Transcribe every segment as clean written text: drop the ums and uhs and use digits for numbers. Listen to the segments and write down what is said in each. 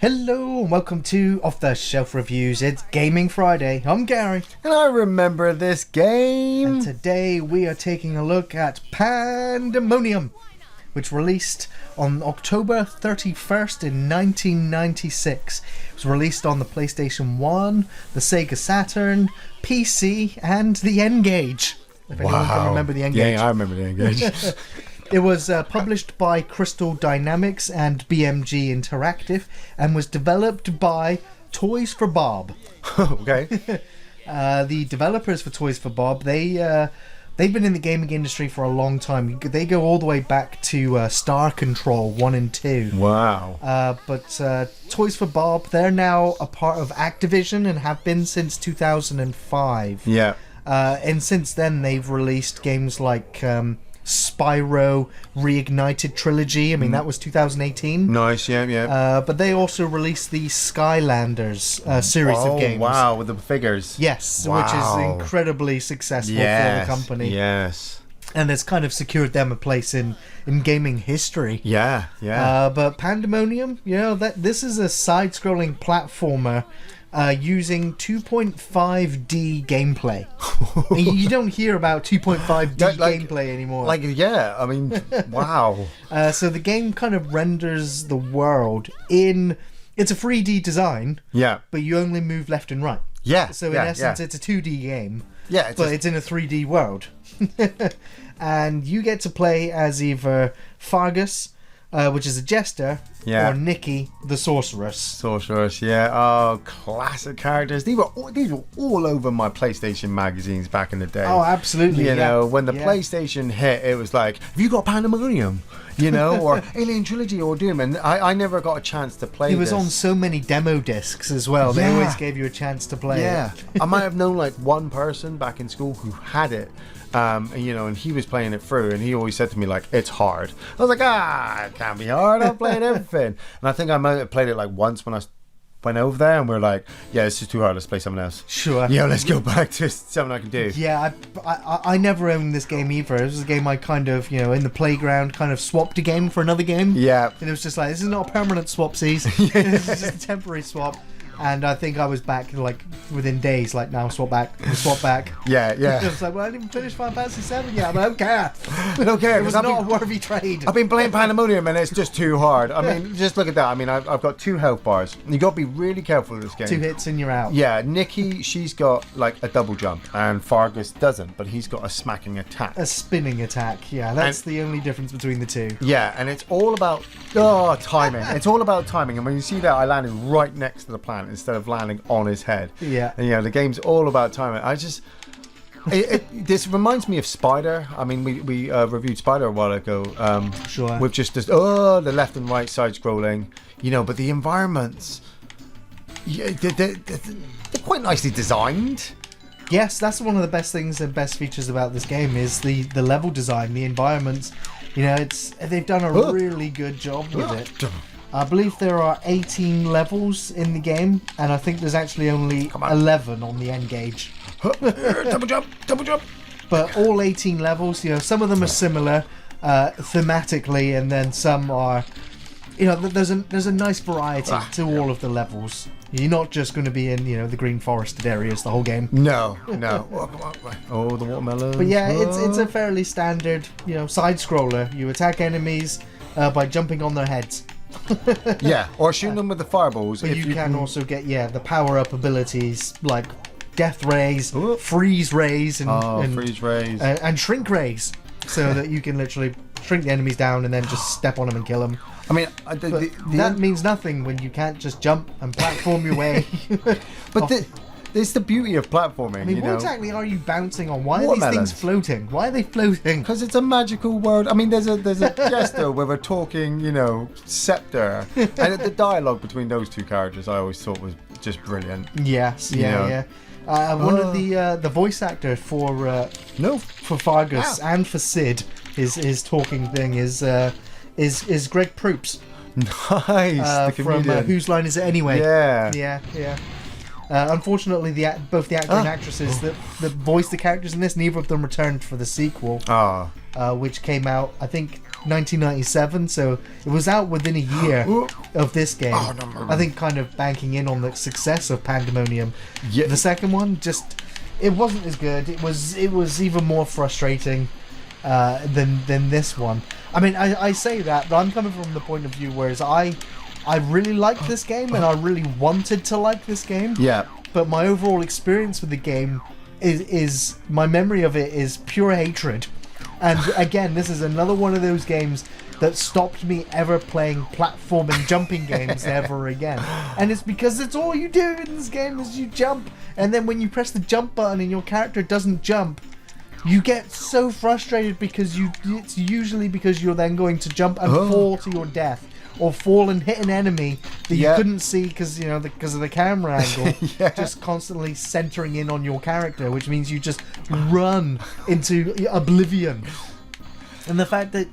Hello and welcome to Off the Shelf Reviews. It's Gaming Friday. I'm Gary. And I remember this game. And today we are taking a look at Pandemonium, which released on October 31st in 1996. It was released on the PlayStation 1, the Sega Saturn, PC, and the N-Gage. If anyone can remember the N-Gage. Yeah, I remember the N-Gage. It was published by Crystal Dynamics and BMG Interactive and was developed by Toys for Bob. Okay. The developers for Toys for Bob, they've been in the gaming industry for a long time. They go all the way back to Star Control 1 and 2. Wow. But Toys for Bob, they're now a part of Activision and have been since 2005. Yeah. And since then, they've released games like Spyro Reignited Trilogy. I mean, that was 2018. Nice, yeah. But they also released the Skylanders series of games. Wow, with the figures. Yes, Wow. which is incredibly successful for the company. Yes. And it's kind of secured them a place in gaming history. Yeah. But Pandemonium, this is a side-scrolling platformer using 2.5D gameplay. You don't hear about 2.5D gameplay anymore. I mean, wow. So the game kind of renders the world it's a 3D design, but you only move left and right. Yeah. So in essence, it's a 2D game. Yeah, it's in a 3D world. And you get to play as either Fargus, which is a jester, or Nikki, the sorceress. Yeah. Oh, classic characters. These were all over my PlayStation magazines back in the day. Oh, absolutely. You know, when the PlayStation hit, it was like, have you got Pandemonium? You know, or Alien Trilogy or Doom. And I never got a chance to play It was on so many demo discs as well. They always gave you a chance to play it. I might have known like one person back in school who had it. And he was playing it through, and he always said to me like, it's hard. I was like, it can't be hard, I've played everything. And I think I might have played it like once when I went over there, and we're like, yeah, this is too hard, let's play something else. Sure. Yeah, let's go back to something I can do. Yeah, I never owned this game either. It was a game I kind of, in the playground, kind of swapped a game for another game. Yeah. And it was just like, this is not a permanent swapsies. This is just a temporary swap. And I think I was back like within days, like now swap back. Yeah. It was like, well, I didn't even finish Final Fantasy 7 yet. I don't care. I don't care. It was not a worthy trade. I've been playing Pandemonium and it's just too hard. I mean, just look at that. I mean, I've got 2 health bars. You got to be really careful with this game. 2 hits and you're out. Yeah, Nikki, she's got like a double jump, and Fargus doesn't, but he's got a smacking attack. A spinning attack. Yeah, that's the only difference between the two. Yeah, and it's all about timing. It's all about timing. And when you see that, I landed right next to the plant instead of landing on his head. Yeah. And the game's all about timing. This reminds me of Spider. I mean, we reviewed Spider a while ago. Sure. With just this, the left and right side scrolling, but the environments, they're quite nicely designed. Yes, that's one of the best things and best features about this game is the level design, the environments. They've done a really good job with it. I believe there are 18 levels in the game, and I think there's actually only 11 on the N-Gage. Double jump. But all 18 levels, some of them are similar thematically, and then some are, there's a nice variety to all of the levels. You're not just going to be in, the green forested areas the whole game. No. Oh, the watermelon. But yeah, it's a fairly standard, side scroller. You attack enemies by jumping on their heads. Or shooting them with the fireballs. But you can also get the power-up abilities like death rays, freeze rays, and freeze rays, and shrink rays, so that you can literally shrink the enemies down and then just step on them and kill them. I mean, that means nothing when you can't just jump and platform your way. But it's the beauty of platforming. I mean, what exactly are you bouncing on? Why are these things floating? Why are they floating? Because it's a magical world. I mean, there's a jester with a talking, scepter, and the dialogue between those 2 characters I always thought was just brilliant. Yes, yeah. One of the voice actor for Fargus and for Sid, his talking thing is Greg Proops. Nice, the from Whose Line Is It Anyway? Yeah. Unfortunately, both the actor and actresses that voiced the characters in this, neither of them returned for the sequel, which came out, I think, 1997, so it was out within a year of this game. Oh, no. I think kind of banking in on the success of Pandemonium. Yeah. The second one, just it wasn't as good. It was even more frustrating than this one. I mean, I say that, but I'm coming from the point of view whereas I really liked this game and I really wanted to like this game. Yeah. But my overall experience with the game is my memory of it is pure hatred. And again, this is another one of those games that stopped me ever playing platforming jumping games ever again. And it's because it's all you do in this game is you jump, and then when you press the jump button and your character doesn't jump, you get so frustrated because it's usually because you're then going to jump and fall to your death. Or fall and hit an enemy that you couldn't see because of the camera angle, just constantly centering in on your character, which means you just run into oblivion. And the fact that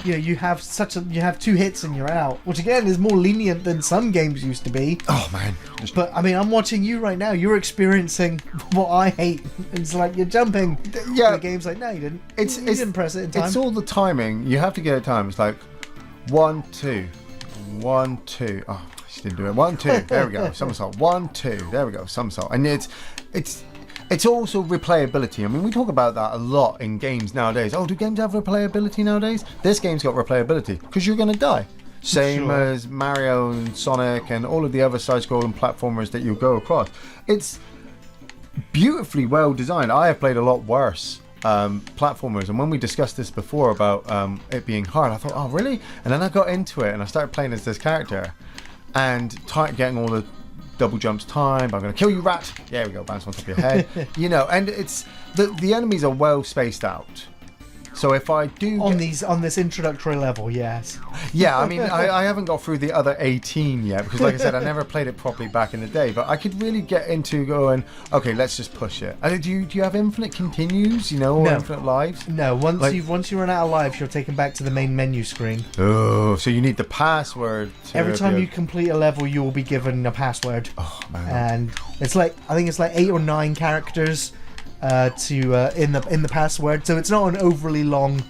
you have 2 hits and you're out, which again is more lenient than some games used to be. Oh man! But I mean, I'm watching you right now. You're experiencing what I hate. It's like you're jumping. Yeah. The game's like, no, you didn't. You didn't press it in time. It's all the timing. You have to get it time. It's like 1, 2. 1, 2. Oh, she didn't do it. 1, 2. There we go. Somersault. 1, 2. There we go. Somersault. And it's also replayability. I mean, we talk about that a lot in games nowadays. Oh, do games have replayability nowadays? This game's got replayability because you're going to die. Same as Mario and Sonic and all of the other side-scrolling platformers that you go across. It's beautifully well designed. I have played a lot worse platformers, and when we discussed this before about it being hard, I thought, oh really? And then I got into it and I started playing as this character and getting all the double jumps timed. I'm gonna kill you, rat. There we go, bounce on top of your head. And it's the enemies are well spaced out. So if I do on this introductory level, yes. Yeah, I mean, I haven't got through the other 18 yet because, like I said, I never played it properly back in the day. But I could really get into going, okay, let's just push it. Do you have infinite continues? Or No. infinite lives? No, once you run out of lives, you're taken back to the main menu screen. Oh, so you need the password. Every time you complete a level, you will be given a password. Oh man! And I think it's like 8 or 9 characters. In the password, so it's not an overly long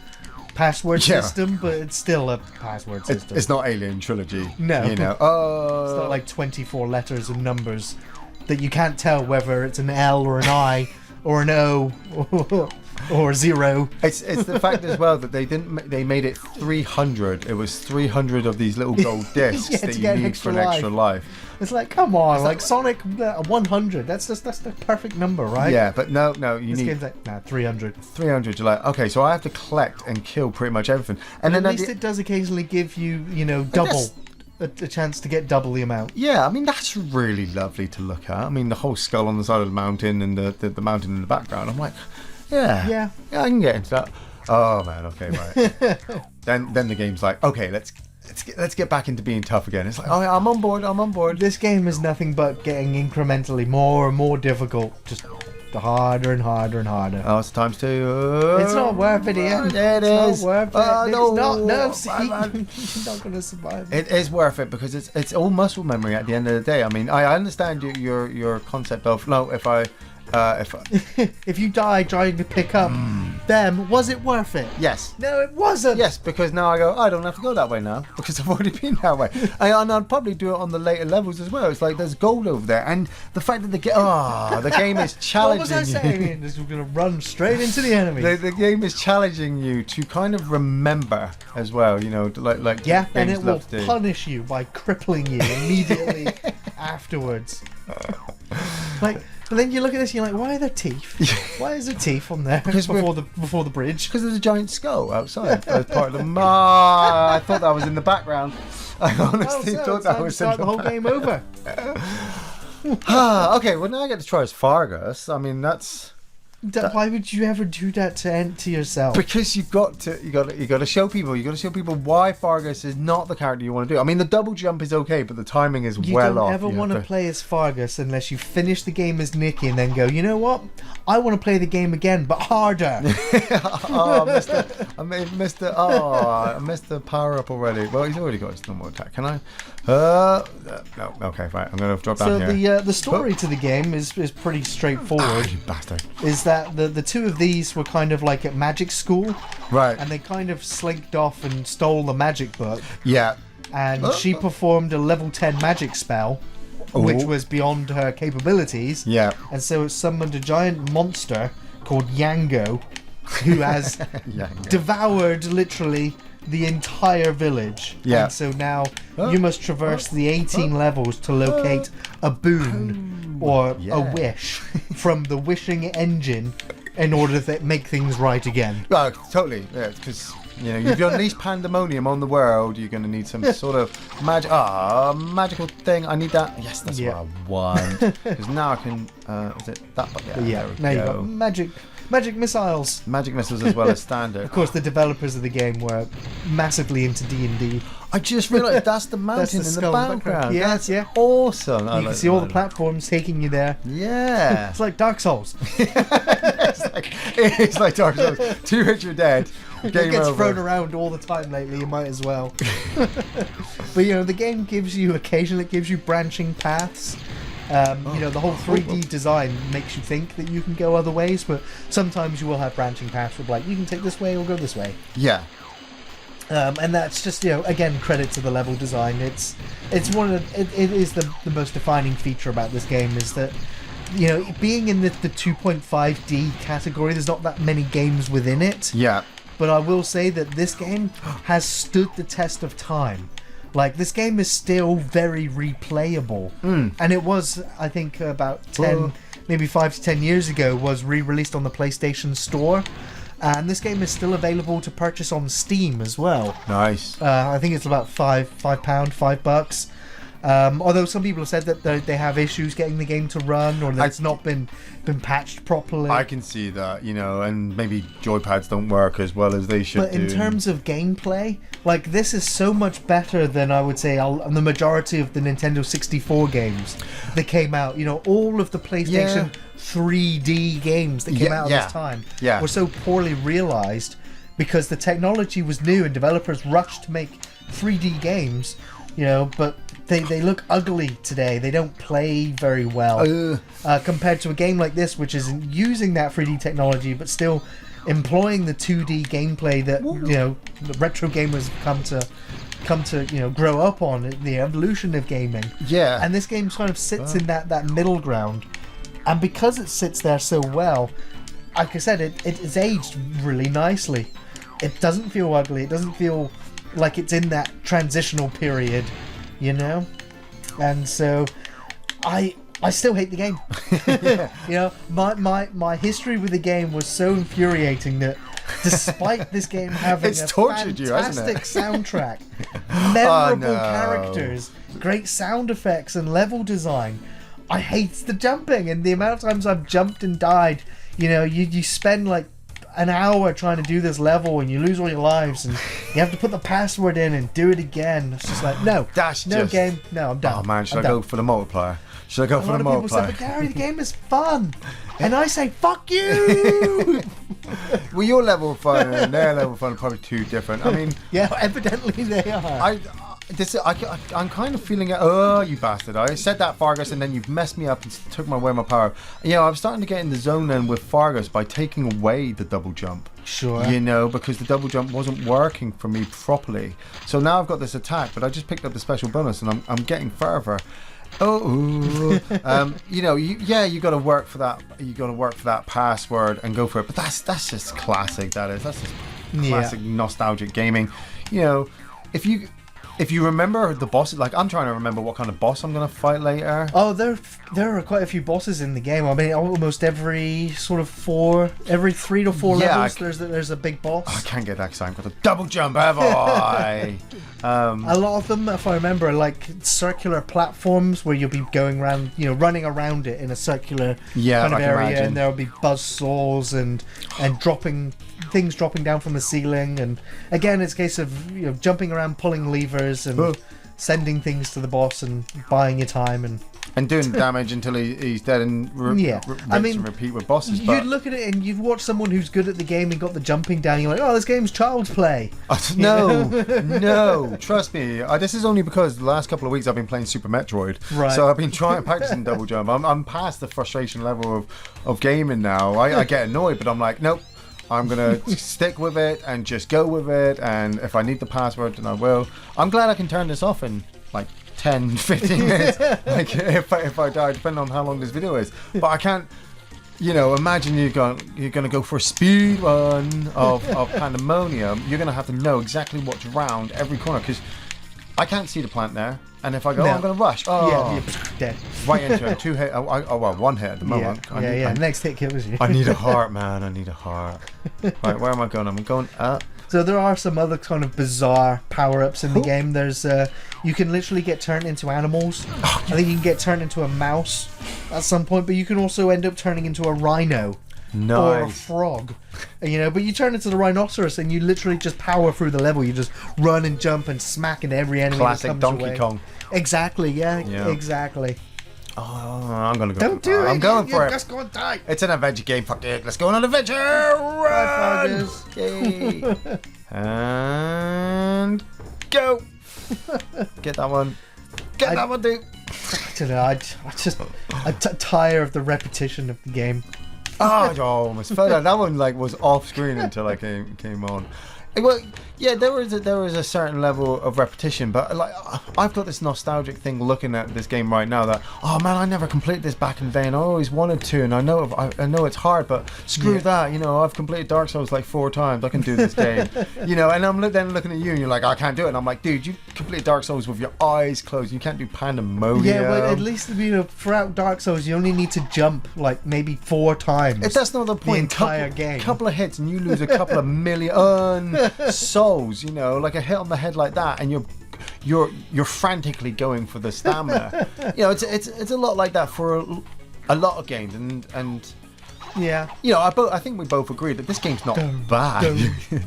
password system, but it's still a password system. It's not Alien Trilogy. No, it's not like 24 letters and numbers that you can't tell whether it's an L or an I or an O or a 0. It's the fact as well that they made it 300. It was 300 of these little gold discs that you need for an extra life. It's like, come on, like Sonic 100. That's the perfect number, right? Yeah, but no, you this need. Game's like, 300. 300. You're like, okay, so I have to collect and kill pretty much everything. And then at least it does occasionally give you, double. A chance to get double the amount. Yeah, I mean that's really lovely to look at. I mean the whole skull on the side of the mountain and the mountain in the background. I'm like, yeah, I can get into that. Oh man, okay, right. then the game's like, okay, let's get back into being tough again. It's like, oh yeah, I'm on board. This game is nothing but getting incrementally more and more difficult. Just harder and harder and harder. Oh, it's times 2. It's not worth it, Ian. It is. It's not worth it. No, it's not. No, you're not going to survive. It is worth it because it's all muscle memory at the end of the day. I mean, I understand your concept of if you die trying to pick up them, was it worth it? Yes. No, it wasn't. Yes, because now I go, I don't have to go that way now because I've already been that way. And I'd probably do it on the later levels as well. It's like there's gold over there, and the fact that the game is challenging. What was I saying? We're going to run straight into the enemy. The game is challenging you to kind of remember as well. Like yeah, and it will punish you by crippling you immediately afterwards. And then you look at this and you're like, why are there teeth? Why is there teeth on there before the bridge? Because there's a giant skull outside as part of the... I thought that was in the background. I honestly thought that was in the whole game over. Okay, well now I get to try as Fargus. I mean, that's... Why would you ever do that to yourself? Because you got to show people. You got to show people why Fargus is not the character you want to do. I mean, the double jump is okay, but the timing is well off. You don't ever want to play as Fargus unless you finish the game as Nicky and then go, you know what? I want to play the game again, but harder. I missed the power up already. Well, he's already got his normal attack. Can I? No, okay, right. I'm going to drop down here. So the story to the game is pretty straightforward. You bastard. Is that the two of these were kind of like at magic school, Right. and they kind of slinked off and stole the magic book, Yeah. and she performed a level 10 magic spell, which was beyond her capabilities. Yeah. And so it summoned a giant monster called Yango, who has devoured literally the entire village. Yeah. And so now you must traverse the 18 levels to locate a boon or a wish from the wishing engine in order to make things right again. Oh, totally. Yeah, because you've unleashed pandemonium on the world. You're going to need some sort of magical thing. I need that. Yes, that's what I want. Because now I can. Is it that? Yeah. Now you've got magic missiles. Magic missiles as well as standard. Of course, the developers of the game were massively into D&D. I just realised that's the mountain in the background. Yeah, that's awesome. You can see all the platforms taking you there. Yeah. It's like Dark Souls. it's like Dark Souls. 2 hits, you're dead. It gets thrown around all the time lately, you might as well. But the game occasionally gives you branching paths. The whole 3D design makes you think that you can go other ways, but sometimes you will have branching paths with like, you can take this way or go this way. Yeah. And that's just, again, credit to the level design. It is the most defining feature about this game is that, being in the 2.5D category, there's not that many games within it. Yeah. But I will say that this game has stood the test of time. Like, this game is still very replayable. And it was, I think, about 10, maybe 5 to 10 years ago, was re-released on the PlayStation Store. And this game is still available to purchase on Steam as well. Nice. I think it's about $5. Although some people have said that they have issues getting the game to run, or that it's not been patched properly. I can see that, and maybe joypads don't work as well as they should. But in terms of gameplay, like, this is so much better than I would say the majority of the Nintendo 64 games that came out. All of the PlayStation 3D games that came out at this time were so poorly realized because the technology was new and developers rushed to make 3D games. But they look ugly today. They don't play very well compared to a game like this, which is using that 3D technology but still employing the 2D gameplay that the retro gamers come to grow up on, the evolution of gaming. Yeah. And this game sort of sits in that middle ground, and because it sits there so well, like I said, it's aged really nicely. It doesn't feel ugly. It doesn't feel like it's in that transitional period, and so I still hate the game. My history with the game was so infuriating that despite this game having it's a tortured fantastic you, hasn't soundtrack, memorable characters, great sound effects and level design, I hate the jumping and the amount of times I've jumped and died. You spend like an hour trying to do this level and you lose all your lives and you have to put the password in and do it again. It's just like, no, game, no, I'm done. Oh man, should I'm I done. go for the multiplier? Should I go for the multiplier? A lot of people say, but Gary, the game is fun. And I say, fuck you! Well, your level of fun and their level of fun are probably two different. I mean... Yeah, evidently they are. I'm kind of feeling it. Oh, you bastard. I said that, Fargus, and then you've messed me up and took away my power. I'm starting to get in the zone then with Fargus by taking away the double jump. Sure. Because the double jump wasn't working for me properly. So now I've got this attack, but I just picked up the special bonus and I'm getting further. You got to work for that. You got to work for that password and go for it. But that's just classic. That's just classic nostalgic gaming. If you remember the bosses, like I'm trying to remember what kind of boss I'm going to fight later. Oh, there are quite a few bosses in the game. I mean, almost every 3 to 4 levels, there's a big boss. I can't get that because I haven't got a double jump, have I? A lot of them, if I remember, are like circular platforms where you'll be going around, running around it in a circular kind of area, imagine. and there'll be buzzsaws and things dropping down from the ceiling, and again it's a case of jumping around, pulling levers and sending things to the boss and buying your time and doing damage until he's dead and rinse and repeat with bosses. You'd look at it and you'd watch someone who's good at the game and got the jumping down. You're like, oh, this game's child's play. No, trust me. This is only because the last couple of weeks I've been playing Super Metroid. Right. So I've been practicing double jump. I'm past the frustration level of gaming now. I get annoyed, but I'm like, nope. I'm going to stick with it and just go with it. And if I need the password, then I will. I'm glad I can turn this off in like 10, 15 minutes. Like if I die, depending on how long this video is. But I can't, imagine you're going to go for a speed run of Pandemonium. You're going to have to know exactly what's around every corner because I can't see the plant there. And if I go, I'm going to rush. Oh, yeah, dead. Right into it. 2 hit. Well, 1 hit at the moment. Yeah. Next hit kills you. I need a heart, man. I need a heart. Right, where am I going? I'm going up. So there are some other kind of bizarre power-ups in the game. There's you can literally get turned into animals. I think you can get turned into a mouse at some point, but you can also end up turning into a rhino. Nice. Or a frog, but you turn into the rhinoceros and you literally just power through the level. You just run and jump and smack into every enemy. Classic that comes Donkey away. Kong. Exactly, yeah, exactly. Oh, I'm gonna go. Don't do it. I'm going for You're it. just gonna die. It's an adventure game. Fuck it. Let's go on an adventure. Run. Yay. And go. Get that one. Get that one, dude. I don't know. I'm tired of the repetition of the game. Oh, I almost fell down. That one was off screen until I came on. Well, yeah, there was a certain level of repetition, but I've got this nostalgic thing looking at this game right now that, oh man, I never completed this back in the day, and I always wanted to, and I know it's hard, but screw that, I've completed Dark Souls 4 times. I can do this game, and I'm then looking at you, and you're like, I can't do it, and I'm like, dude, you completed Dark Souls with your eyes closed. You can't do Pandemonium. Yeah, well, at least throughout Dark Souls, you only need to jump maybe 4 times. That's not the point. The entire game. Couple of hits, and you lose a couple of million souls, like a hit on the head like that, and you're frantically going for the stamina. It's a lot like that for a lot of games, and yeah, I think we both agree that this game's not bad.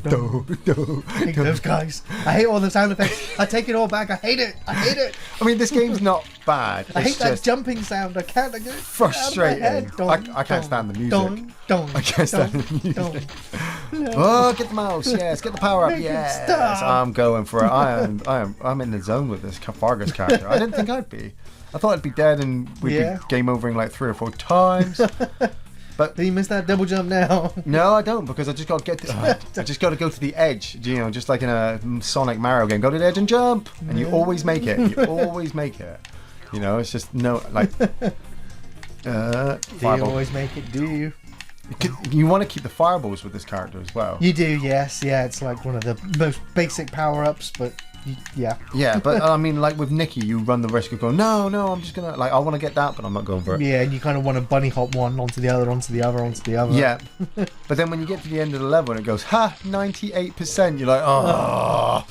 Those guys. I hate all the sound effects. I take it all back. I hate it. I mean, this game's not bad. I hate that jumping sound. I can't. I get it frustrating. I can't stand the music. I can't stand the music. Oh, get the mouse. Yes, get the power up. Yes, I'm going for it. I'm in the zone with this Fargus character. I didn't think I'd be. I thought I'd be dead and we'd be game overing 3 or 4 times. But do you miss that double jump now? No, I don't, because I just got to I just got to go to the edge, just like in a Sonic Mario game. Go to the edge and jump, and you always make it. You always make it. It's just do you always make it? Do you? You want to keep the fireballs with this character as well. You do, yes. Yeah, it's like one of the most basic power-ups, but yeah. Yeah, but I mean, with Nikki, you run the risk of going, no, I'm just going to, I want to get that, but I'm not going for it. Yeah, and you kind of want to bunny hop one onto the other, onto the other, onto the other. Yeah. But then when you get to the end of the level and it goes, 98%, you're like, oh.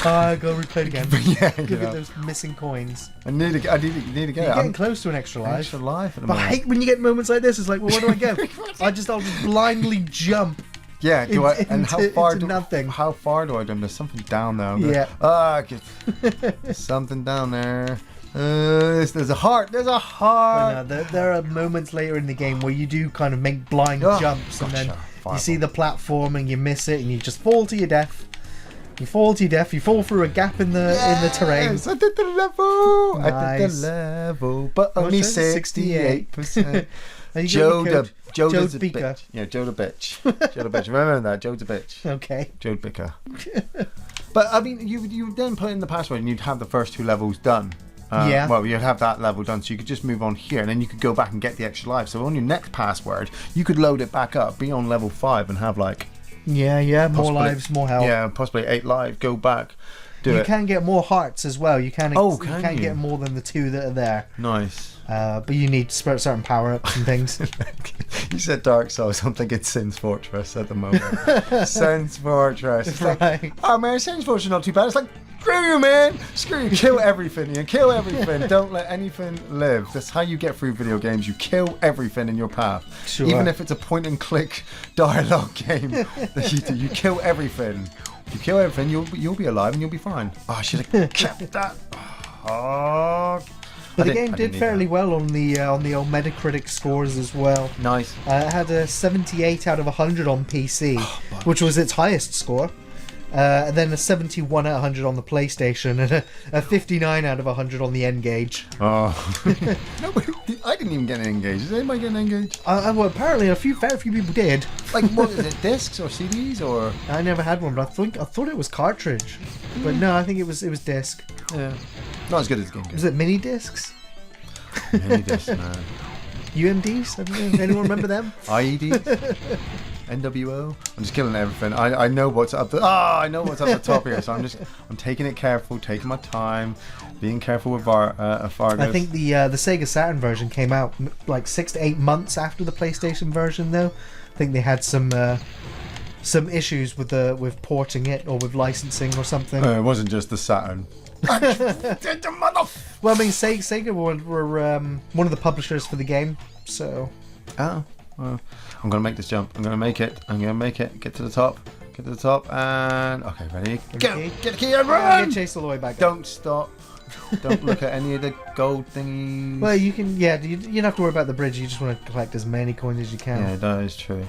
I go replay again. Yeah, Look at those missing coins. I need to get You're it. getting close to an extra life. Extra life at the But moment. I hate when you get moments like this. It's like, well, where do I go? I'll just blindly jump. Yeah, how far do I do? There's something down there. There's something down there. There's a heart. There's a heart. No, there are moments later in the game where you do kind of make blind jumps, and then you see the platform and you miss it, and you just fall to your death. You fall through a gap in the terrain. I did the level. Nice. I did the level, but only 68%. Joe the bitch. Yeah, Joe the bitch. Joe the bitch. Remember that? Joe's a bitch. Okay. Joe Bicker. But I mean, you then put in the password and you'd have the first 2 levels done. Well, you'd have that level done, so you could just move on here, and then you could go back and get the extra life. So on your next password, you could load it back up, be on level 5, and have more lives, more health. Yeah, possibly 8 lives. Go back. You can get more hearts as well. You can get more than the 2 that are there. Nice. But you need certain power-ups and things. You said Dark Souls, I'm thinking Sin's Fortress at the moment. Sin's Fortress. It's right. Oh man, Sin's Fortress is not too bad. It's like, screw you, man. Screw you. Kill everything, Ian. Kill everything. Don't let anything live. That's how you get through video games. You kill everything in your path. Sure. Even if it's a point-and-click dialogue game that you do. You kill everything. If you kill everything, you'll be alive and you'll be fine. Oh, I should have kept that. Oh. But the game did fairly well on the old Metacritic scores as well. Nice. It had a 78 out of 100 on PC, which was its highest score. And then a 71 out of 100 on the PlayStation, and a 59 out of 100 on the N-Gage. Oh. No, I didn't even get an N-Gage. Did anybody get an N-Gage? Well, apparently a fair few people did. Like, what is it, discs or CDs or? I never had one, but I thought it was cartridge. But no, I think it was disc. Yeah. Not as good as the game. Was it mini discs? Mini discs, man. UMDs? Anyone remember them? IEDs? NWO. I'm just killing everything. I know what's up. I know what's up the top here. So I'm taking it careful, taking my time, being careful with Fargus. I think the Sega Saturn version came out like 6 to 8 months after the PlayStation version, though. I think they had some issues with porting it or with licensing or something. It wasn't just the Saturn. Well, I mean, Sega were one of the publishers for the game, so. Oh. Well, I'm going to make this jump. I'm going to make it. Get to the top. And... Okay, ready? Go! Get the key and run! Get chased all the way back. Don't stop. Don't look at any of the gold thingies. Well, you can... Yeah, you don't have to worry about the bridge. You just want to collect as many coins as you can. Yeah, that is true.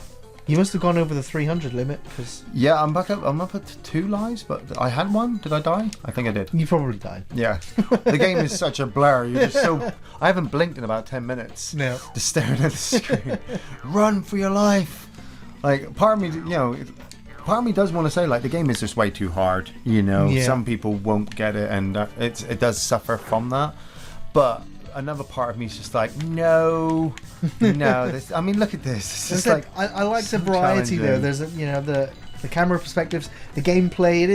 You must have gone over the 300 limit, because... Yeah, I'm up at 2 lives, but I had one. Did I die? I think I did. You probably died. Yeah. The game is such a blur. You're just so... I haven't blinked in about 10 minutes. No. Just staring at the screen. Run for your life. Like, part of me, part of me does want to say, like, the game is just way too hard. Yeah. Some people won't get it, and it does suffer from that. But... another part of me is just like, no. I mean, look at this. It's just like I like the variety though. There's the camera perspectives, the gameplay.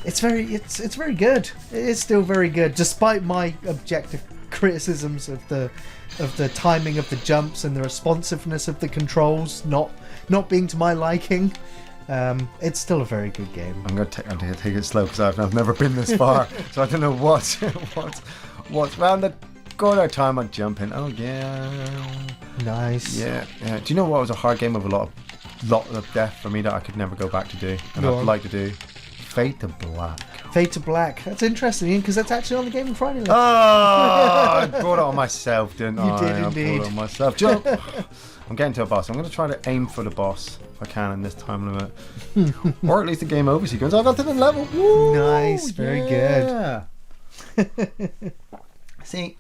It's very good. It's still very good, despite my objective criticisms of the timing of the jumps and the responsiveness of the controls not being to my liking. It's still a very good game. I'm gonna take it slow because I've never been this far, so I don't know what's round the corner time. I'm jumping. Oh yeah, nice. Yeah. Do you know what was a hard game with a lot of death for me that I could never go back to do, and I'd like to do? Fade to Black. Fade to Black. That's interesting, because that's actually on the Game Friday list. Oh, I brought it on myself, didn't I? You did indeed. I brought it on myself. Jump. I'm getting to a boss. I'm going to try to aim for the boss if I can in this time limit, or at least the game over sequence. I got to the level. Woo, nice. Very good. See,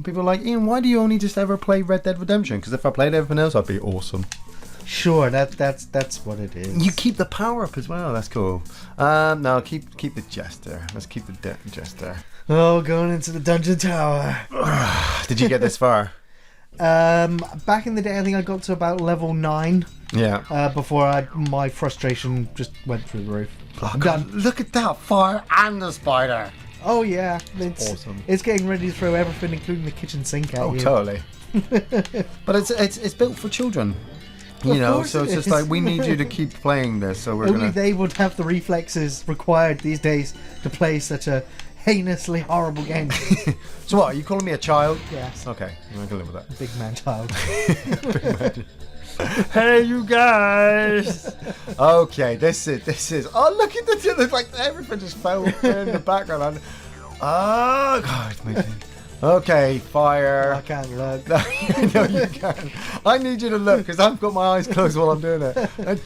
people are like, Ian, why do you only just ever play Red Dead Redemption? Because if I played everything else, I'd be awesome. Sure, that's what it is. You keep the power up as well. That's cool. No, keep the Jester. Let's keep the Jester. Oh, going into the dungeon tower. Did you get this far? Back in the day, I think I got to about level 9. Yeah. Before my frustration just went through the roof. Oh, God, look at that fire and the spider. Oh yeah, it's awesome. It's getting ready to throw everything, including the kitchen sink, at you. Totally. But it's built for children. So it's just like, we need you to keep playing this. So only they would have the reflexes required these days to play such a heinously horrible game. So what? Are you calling me a child? Yes. Okay, I can live with that. Big man child. Big man. Hey, you guys. Okay, this is. Oh, look at the like everything just fell in the background. Oh God, it's amazing. Okay, fire. I can't look. No, you can. I need you to look because I've got my eyes closed while I'm doing it. And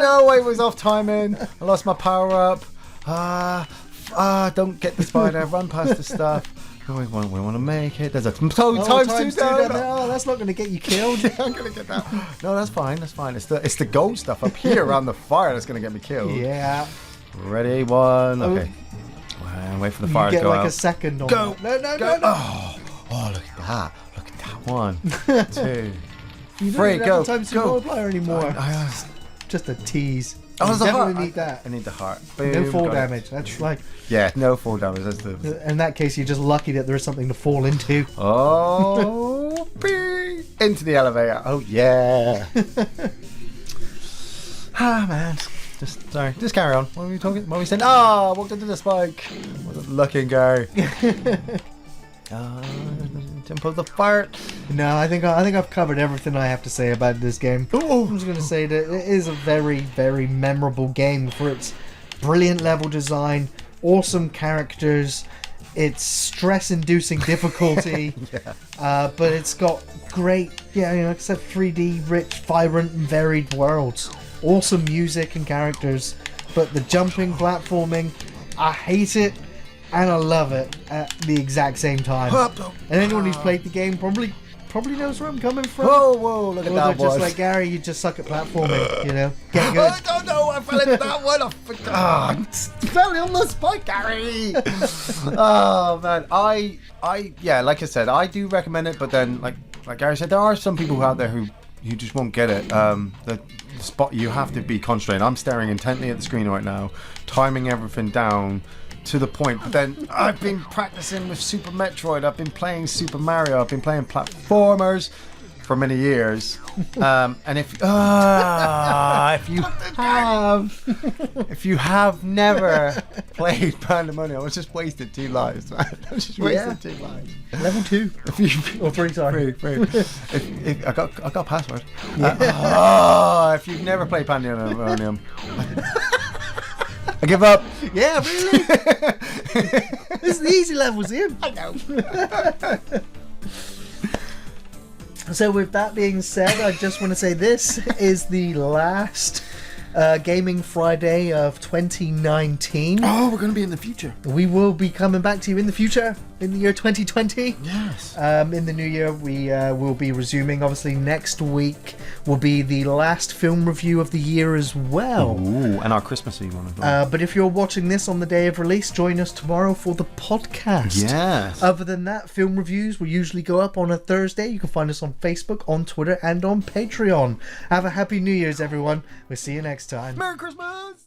no, it was off timing. I lost my power up. Don't get the spider. Run past the stuff. We want to make it. There's a times two down. No, that's not going to get you killed. Yeah, I'm going to get that. No, that's fine. That's fine. It's the gold stuff up here around the fire that's going to get me killed. Yeah. Ready? One. Okay. And wait for the fire to go out. You get like a second on go. That. No. Oh, look at that. Look at that. 1, 2, you 3. Go. Times two multiplier anymore. Just a tease. Oh, you definitely need that. I need the heart. Boom, no fall damage. That's like. Yeah, no fall damage. That's the. In that case, you're just lucky that there is something to fall into. Oh, into the elevator. Oh yeah. Man. Just carry on. What were we talking? What were we saying? I walked into the spike. Wasn't looking, Gary. Temple of the fire. No, I think I've covered everything I have to say about this game. I'm just going to say that it is a very, very memorable game for its Brilliant level design, awesome characters. It's stress-inducing difficulty, but it's got great, like I said, 3D, rich, vibrant, and varied worlds. Awesome music and characters, but the jumping, platforming, I hate it and I love it at the exact same time. And anyone who's played the game probably knows where I'm coming from. Whoa, look at Or that they're just one. like, Gary, you just suck at platforming, Get good. I don't know, I fell into that one. I fell on the spot, Gary. Oh man, I like I said, I do recommend it, but then like Gary said, there are some people out there who just won't get it. The spot, you have to be concentrated. I'm staring intently at the screen right now, timing everything down to the point. But then I've been practicing with Super Metroid, I've been playing Super Mario, I've been playing platformers for many years. And if you have never played Pandemonium, I just wasted 2 lives, man. I just wasted 2 lives. Level 2. Or 3, sorry. Free. If I got a password. If you've never played Pandemonium, I give up. Yeah, really? This is the easy levels, Ian. I know. So with that being said, I just want to say this is the last Gaming Friday of 2019. Oh, we're going to be in the future. We will be coming back to you in the future, in the year 2020. Yes. In the new year, we will be resuming. Obviously, next week will be the last film review of the year as well. Ooh, and our Christmassy one as well. But if you're watching this on the day of release, join us tomorrow for the podcast. Yes. Other than that, film reviews will usually go up on a Thursday. You can find us on Facebook, on Twitter, and on Patreon. Have a happy New Year's, everyone. We'll see you next time. Merry Christmas!